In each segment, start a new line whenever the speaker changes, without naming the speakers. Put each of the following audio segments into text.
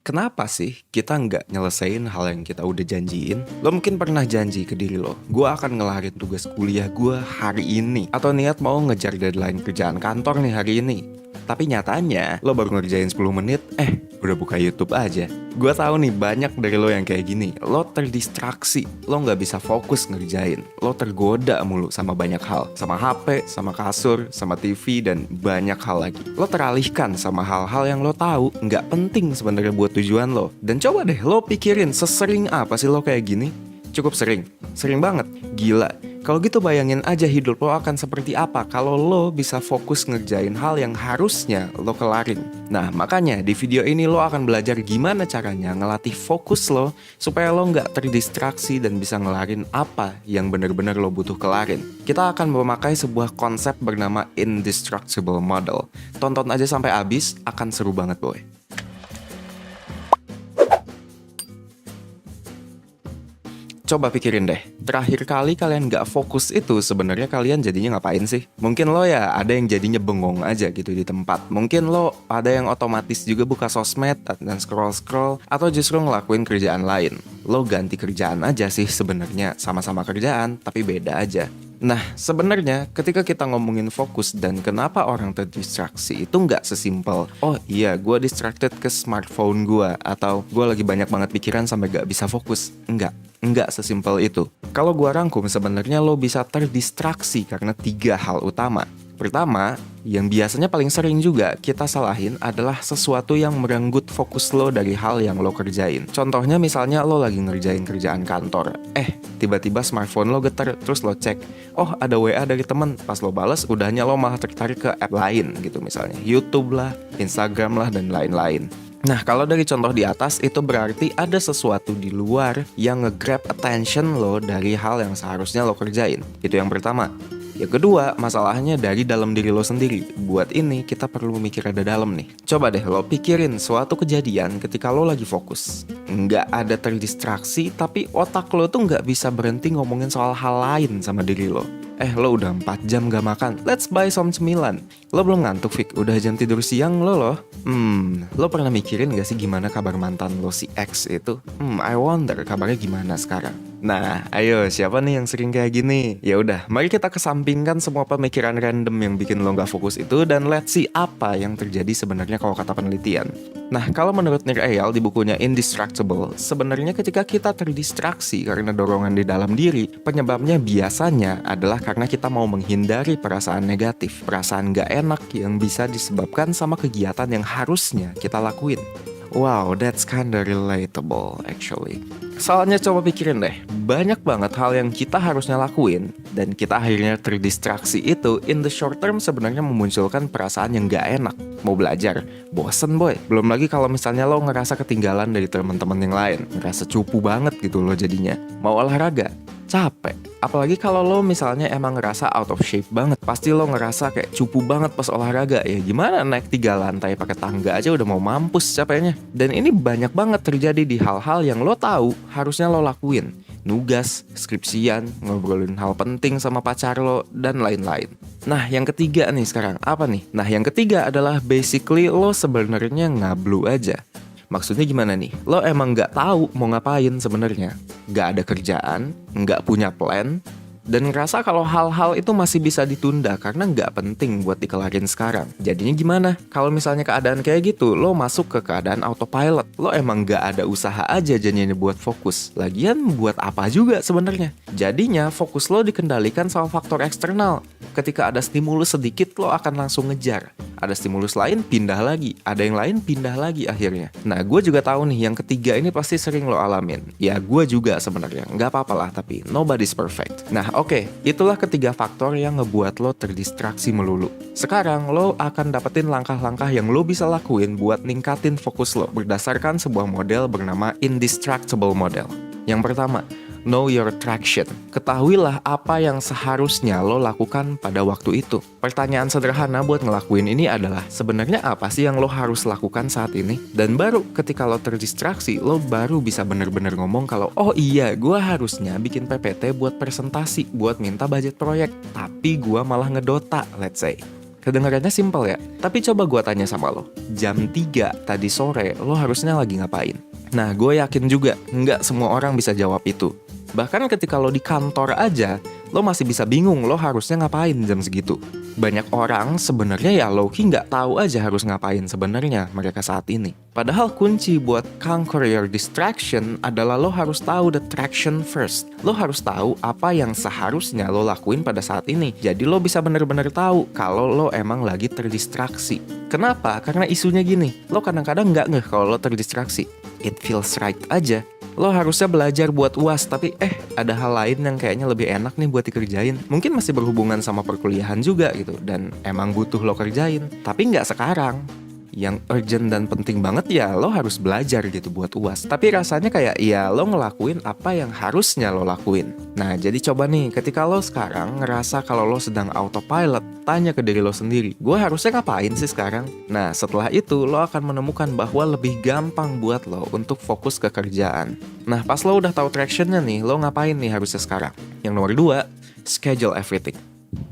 Kenapa sih kita nggak nyelesain hal yang kita udah janjiin? Lo mungkin pernah janji ke diri lo, gue akan ngelarin tugas kuliah gue hari ini. Atau niat mau ngejar deadline kerjaan kantor nih hari ini. Tapi nyatanya, lo baru ngerjain 10 menit, udah buka YouTube aja. Gue tahu nih banyak dari lo yang kayak gini. Lo terdistraksi, lo nggak bisa fokus ngerjain. Lo tergoda mulu sama banyak hal. Sama HP, sama kasur, sama TV, dan banyak hal lagi. Lo teralihkan sama hal-hal yang lo tahu nggak penting sebenarnya buat tujuan lo. Dan coba deh lo pikirin sesering apa sih lo kayak gini? Cukup sering banget, gila. Kalau gitu bayangin aja hidup lo akan seperti apa kalau lo bisa fokus ngerjain hal yang harusnya lo kelarin. Nah makanya di video ini lo akan belajar gimana caranya ngelatih fokus lo supaya lo nggak terdistraksi dan bisa ngelarin apa yang bener-bener lo butuh kelarin. Kita akan memakai sebuah konsep bernama Indestructible Model. Tonton aja sampai habis, akan seru banget boy. Coba pikirin deh, terakhir kali kalian gak fokus itu sebenarnya kalian jadinya ngapain sih? Mungkin lo ya ada yang jadinya bengong aja gitu di tempat. Mungkin lo ada yang otomatis juga buka sosmed dan scroll-scroll, atau justru ngelakuin kerjaan lain. Lo ganti kerjaan aja sih sebenarnya, sama-sama kerjaan tapi beda aja. Nah, sebenarnya ketika kita ngomongin fokus dan kenapa orang terdistraksi itu nggak sesimpel, oh iya gue distracted ke smartphone gue, atau gue lagi banyak banget pikiran sampai gak bisa fokus. Enggak sesimpel itu. Kalau gue rangkum sebenarnya lo bisa terdistraksi karena 3 hal utama. Pertama, yang biasanya paling sering juga kita salahin adalah sesuatu yang merenggut fokus lo dari hal yang lo kerjain. Contohnya misalnya lo lagi ngerjain kerjaan kantor. Tiba-tiba smartphone lo getar, terus lo cek. Oh, ada WA dari temen. Pas lo bales, udahnya lo malah tertarik ke app lain gitu misalnya. YouTube lah, Instagram lah, dan lain-lain. Nah, kalau dari contoh di atas, itu berarti ada sesuatu di luar yang nge-grab attention lo dari hal yang seharusnya lo kerjain. Itu yang pertama. Yang kedua, masalahnya dari dalam diri lo sendiri. Buat ini, kita perlu mikir ada dalam nih. Coba deh lo pikirin suatu kejadian ketika lo lagi fokus. Nggak ada terdistraksi, tapi otak lo tuh nggak bisa berhenti ngomongin soal hal lain sama diri lo. Lo udah 4 jam gak makan, let's buy some cemilan. Lo belum ngantuk, Fik? Udah jam tidur siang lo. Lo pernah mikirin gak sih gimana kabar mantan lo si X itu? I wonder kabarnya gimana sekarang. Nah, ayo siapa nih yang sering kayak gini? Ya udah, mari kita kesampingkan semua pemikiran random yang bikin lo gak fokus itu dan let's see apa yang terjadi sebenarnya kalau kata penelitian. Nah, kalau menurut Nir Eyal di bukunya Indestructible, sebenarnya ketika kita terdistraksi karena dorongan di dalam diri, penyebabnya biasanya adalah karena kita mau menghindari perasaan negatif, perasaan gak enak yang bisa disebabkan sama kegiatan yang harusnya kita lakuin. Wow, that's kinda relatable actually. Soalnya coba pikirin deh, banyak banget hal yang kita harusnya lakuin dan kita akhirnya terdistraksi itu in the short term sebenarnya memunculkan perasaan yang gak enak. Mau belajar, bosen boy. Belum lagi kalau misalnya lo ngerasa ketinggalan dari teman-teman yang lain, ngerasa cupu banget gitu lo jadinya. Mau olahraga, capek. Apalagi kalau lo misalnya emang ngerasa out of shape banget, pasti lo ngerasa kayak cupu banget pas olahraga. Ya gimana naik 3 lantai pakai tangga aja udah mau mampus capeknya. Dan ini banyak banget terjadi di hal-hal yang lo tahu harusnya lo lakuin. Nugas, skripsian, ngobrolin hal penting sama pacar lo, dan lain-lain. Nah, yang ketiga nih sekarang, apa nih? Nah, yang ketiga adalah basically lo sebenarnya ngablu aja. Maksudnya gimana nih? Lo emang nggak tahu mau ngapain sebenarnya, nggak ada kerjaan, nggak punya plan, dan ngerasa kalau hal-hal itu masih bisa ditunda karena nggak penting buat dikelarin sekarang. Jadinya gimana? Kalau misalnya keadaan kayak gitu, lo masuk ke keadaan autopilot. Lo emang nggak ada usaha aja jadinya buat fokus. Lagian buat apa juga sebenarnya? Jadinya fokus lo dikendalikan sama faktor eksternal. Ketika ada stimulus sedikit, lo akan langsung ngejar. Ada stimulus lain, pindah lagi. Ada yang lain, pindah lagi akhirnya. Nah, gue juga tahu nih, yang ketiga ini pasti sering lo alamin. Ya, gue juga sebenarnya. Nggak apa-apa lah, tapi nobody's perfect. Nah, oke, itulah ketiga faktor yang ngebuat lo terdistraksi melulu. Sekarang, lo akan dapetin langkah-langkah yang lo bisa lakuin buat ningkatin fokus lo berdasarkan sebuah model bernama Indestructible Model. Yang pertama, know your traction. Ketahuilah apa yang seharusnya lo lakukan pada waktu itu. Pertanyaan sederhana buat ngelakuin ini adalah, sebenarnya apa sih yang lo harus lakukan saat ini? Dan baru ketika lo terdistraksi, lo baru bisa bener-bener ngomong kalau, oh iya, gue harusnya bikin PPT buat presentasi, buat minta budget proyek. Tapi gue malah ngedota, let's say. Kedengarannya simpel ya, tapi coba gue tanya sama lo, jam 3 tadi sore lo harusnya lagi ngapain? Nah, gue yakin juga nggak semua orang bisa jawab itu. Bahkan ketika lo di kantor aja, lo masih bisa bingung lo harusnya ngapain jam segitu. Banyak orang sebenarnya ya low-key nggak tahu aja harus ngapain sebenarnya mereka saat ini. Padahal kunci buat conquer your distraction adalah lo harus tahu the traction first. Lo harus tahu apa yang seharusnya lo lakuin pada saat ini. Jadi lo bisa bener-bener tahu kalau lo emang lagi terdistraksi. Kenapa? Karena isunya gini, lo kadang-kadang nggak ngeh kalau lo terdistraksi. It feels right aja. Lo harusnya belajar buat UAS, tapi ada hal lain yang kayaknya lebih enak nih buat dikerjain. Mungkin masih berhubungan sama perkuliahan juga gitu, dan emang butuh lo kerjain. Tapi nggak sekarang. Yang urgent dan penting banget ya lo harus belajar gitu buat UAS. Tapi rasanya kayak ya lo ngelakuin apa yang harusnya lo lakuin. Nah jadi coba nih, ketika lo sekarang ngerasa kalau lo sedang autopilot, tanya ke diri lo sendiri, gue harusnya ngapain sih sekarang? Nah setelah itu lo akan menemukan bahwa lebih gampang buat lo untuk fokus ke kerjaan. Nah pas lo udah tahu tractionnya nih, lo ngapain nih harusnya sekarang? Yang nomor 2, schedule everything.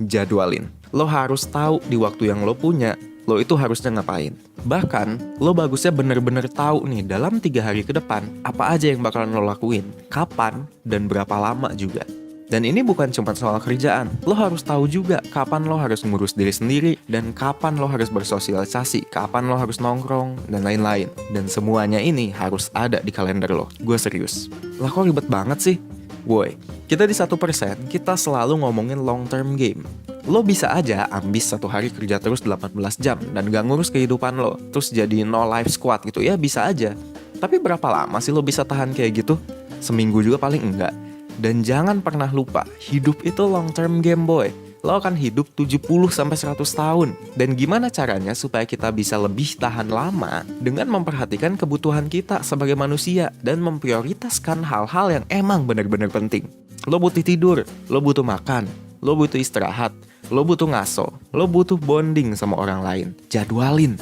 Jadwalin. Lo harus tahu di waktu yang lo punya, lo itu harusnya ngapain. Bahkan, lo bagusnya bener-bener tahu nih dalam 3 hari ke depan, apa aja yang bakalan lo lakuin, kapan, dan berapa lama juga. Dan ini bukan cuma soal kerjaan, lo harus tahu juga kapan lo harus ngurus diri sendiri, dan kapan lo harus bersosialisasi, kapan lo harus nongkrong, dan lain-lain. Dan semuanya ini harus ada di kalender lo. Gue serius. Lah kok ribet banget sih? Woi, kita di 1%, kita selalu ngomongin long term game. Lo bisa aja ambis 1 hari kerja terus 18 jam dan gak ngurus kehidupan lo, terus jadi no life squad gitu ya, bisa aja. Tapi berapa lama sih lo bisa tahan kayak gitu? Seminggu juga paling enggak. Dan jangan pernah lupa, hidup itu long term game boy. Lo akan hidup 70-100 tahun. Dan gimana caranya supaya kita bisa lebih tahan lama? Dengan memperhatikan kebutuhan kita sebagai manusia dan memprioritaskan hal-hal yang emang benar-benar penting. Lo butuh tidur, lo butuh makan, lo butuh istirahat, lo butuh ngaso, lo butuh bonding sama orang lain. Jadwalin.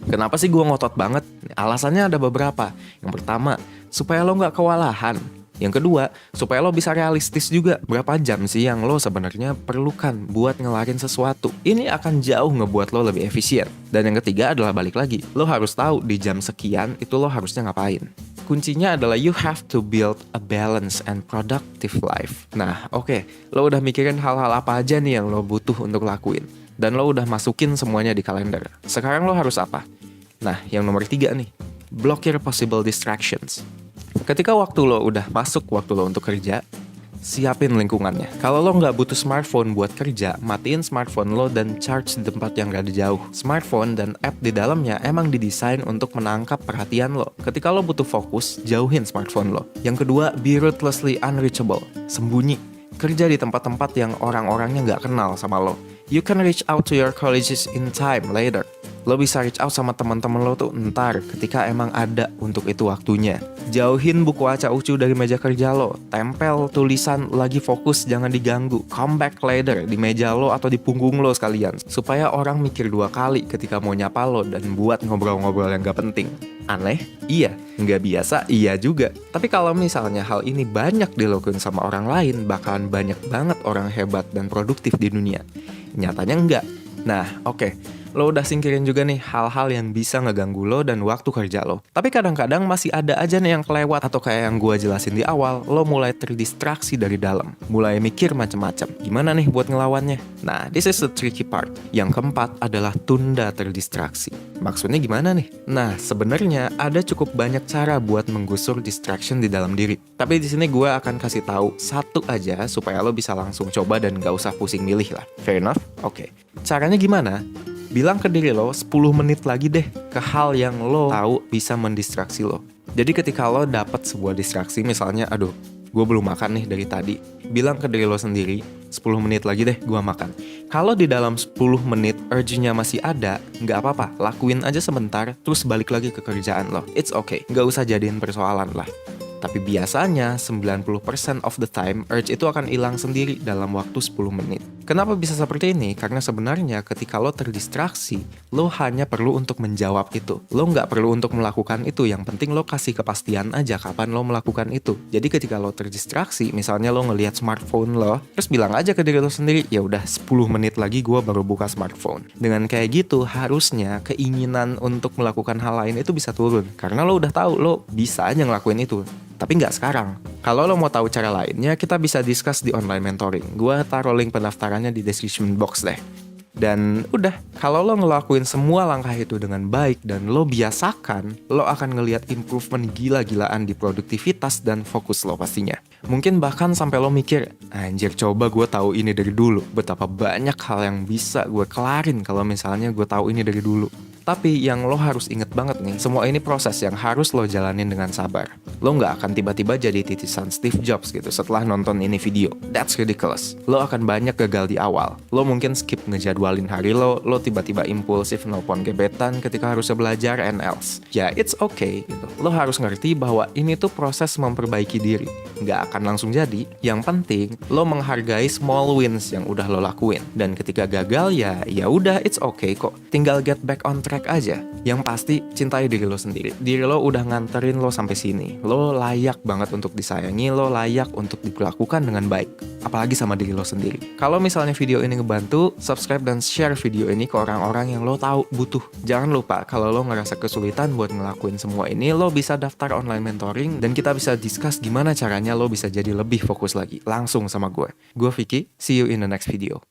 Kenapa sih gue ngotot banget? Alasannya ada beberapa. Yang pertama, supaya lo gak kewalahan. Yang kedua, supaya lo bisa realistis juga berapa jam sih yang lo sebenarnya perlukan buat ngelarin sesuatu. Ini akan jauh ngebuat lo lebih efisien. Dan yang ketiga adalah balik lagi, lo harus tahu di jam sekian itu lo harusnya ngapain. Kuncinya adalah you have to build a balanced and productive life. Nah, oke, lo udah mikirin hal-hal apa aja nih yang lo butuh untuk lakuin. Dan lo udah masukin semuanya di kalender. Sekarang lo harus apa? Nah, yang nomor 3 nih, block your possible distractions. Ketika waktu lo udah masuk waktu lo untuk kerja, siapin lingkungannya. Kalau lo nggak butuh smartphone buat kerja, matiin smartphone lo dan charge di tempat yang rada jauh. Smartphone dan app di dalamnya emang didesain untuk menangkap perhatian lo. Ketika lo butuh fokus, jauhin smartphone lo. Yang kedua, be ruthlessly unreachable. Sembunyi. Kerja di tempat-tempat yang orang-orangnya nggak kenal sama lo. You can reach out to your colleagues in time later. Lo bisa reach out sama teman-teman lo tuh ntar ketika emang ada untuk itu waktunya. Jauhin buku acak-ucu dari meja kerja lo. Tempel tulisan lagi fokus jangan diganggu. Come back later di meja lo atau di punggung lo sekalian. Supaya orang mikir 2 kali ketika mau nyapa lo dan buat ngobrol-ngobrol yang gak penting. Aneh? Iya. Nggak biasa? Iya juga. Tapi kalau misalnya hal ini banyak dilakuin sama orang lain, bakalan banyak banget orang hebat dan produktif di dunia. Nyatanya enggak. Nah, oke. Lo udah singkirin juga nih hal-hal yang bisa ngeganggu lo dan waktu kerja lo. Tapi kadang-kadang masih ada aja nih yang kelewat, atau kayak yang gue jelasin di awal, lo mulai terdistraksi dari dalam. Mulai mikir macam-macam. Gimana nih buat ngelawannya? Nah, this is the tricky part. Yang keempat adalah tunda terdistraksi. Maksudnya gimana nih? Nah, sebenarnya ada cukup banyak cara buat menggusur distraction di dalam diri. Tapi di sini gue akan kasih tahu satu aja supaya lo bisa langsung coba dan gak usah pusing milih lah. Fair enough? Oke. Caranya gimana? Bilang ke diri lo 10 menit lagi deh ke hal yang lo tahu bisa mendistraksi lo. Jadi ketika lo dapet sebuah distraksi, misalnya aduh gue belum makan nih dari tadi, bilang ke diri lo sendiri 10 menit lagi deh gue makan. Kalau di dalam 10 menit urge-nya masih ada, gak apa-apa, lakuin aja sebentar terus balik lagi ke kerjaan lo. It's okay, gak usah jadiin persoalan lah. Tapi biasanya 90% of the time urge itu akan hilang sendiri dalam waktu 10 menit. Kenapa bisa seperti ini? Karena sebenarnya ketika lo terdistraksi, lo hanya perlu untuk menjawab itu. Lo nggak perlu untuk melakukan itu, yang penting lo kasih kepastian aja kapan lo melakukan itu. Jadi ketika lo terdistraksi, misalnya lo ngelihat smartphone lo, terus bilang aja ke diri lo sendiri, ya udah 10 menit lagi gue baru buka smartphone. Dengan kayak gitu, harusnya keinginan untuk melakukan hal lain itu bisa turun. Karena lo udah tahu lo bisa aja ngelakuin itu. Tapi nggak sekarang. Kalau lo mau tahu cara lainnya, kita bisa discuss di online mentoring. Gua taruh link pendaftarannya di description box deh. Dan udah, kalau lo ngelakuin semua langkah itu dengan baik dan lo biasakan, lo akan ngelihat improvement gila-gilaan di produktivitas dan fokus lo pastinya. Mungkin bahkan sampai lo mikir, anjir coba gue tahu ini dari dulu. Betapa banyak hal yang bisa gue kelarin kalau misalnya gue tahu ini dari dulu. Tapi yang lo harus inget banget nih, semua ini proses yang harus lo jalanin dengan sabar. Lo nggak akan tiba-tiba jadi titisan Steve Jobs gitu setelah nonton ini video. That's ridiculous. Lo akan banyak gagal di awal. Lo mungkin skip ngejadwalin hari lo tiba-tiba impulsif nelpon gebetan ketika harusnya belajar and else. Ya, it's okay gitu. Lo harus ngerti bahwa ini tuh proses memperbaiki diri. Nggak akan langsung jadi. Yang penting, lo menghargai small wins yang udah lo lakuin. Dan ketika gagal ya udah, it's okay kok. Tinggal get back on track aja. Yang pasti cintai diri lo sendiri. Diri lo udah nganterin lo sampai sini. Lo layak banget untuk disayangi, lo layak untuk diperlakukan dengan baik. Apalagi sama diri lo sendiri. Kalau misalnya video ini ngebantu, subscribe dan share video ini ke orang-orang yang lo tahu butuh. Jangan lupa kalau lo ngerasa kesulitan buat ngelakuin semua ini, lo bisa daftar online mentoring dan kita bisa discuss gimana caranya lo bisa jadi lebih fokus lagi. Langsung sama gue. Gue Vicky, see you in the next video.